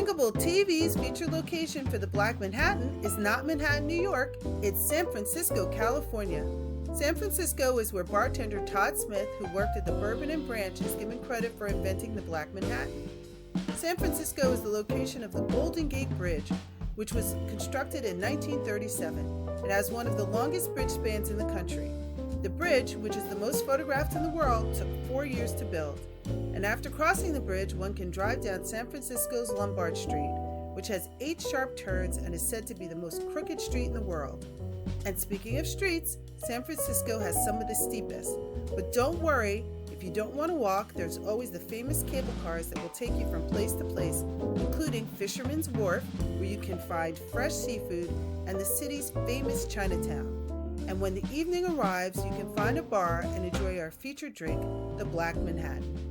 Drinkable TV's featured location for the Black Manhattan is not Manhattan, New York, it's San Francisco, California. San Francisco is where bartender Todd Smith, who worked at the Bourbon and Branch, is given credit for inventing the Black Manhattan. San Francisco is the location of the Golden Gate Bridge, which was constructed in 1937. It has one of the longest bridge spans in the country. The bridge, which is the most photographed in the world, took 4 years to build. And after crossing the bridge, one can drive down San Francisco's Lombard Street, which has 8 sharp turns and is said to be the most crooked street in the world. And speaking of streets, San Francisco has some of the steepest. But don't worry, if you don't want to walk, there's always the famous cable cars that will take you from place to place, including Fisherman's Wharf, where you can find fresh seafood, and the city's famous Chinatown. And when the evening arrives, you can find a bar and enjoy our featured drink, the Black Manhattan.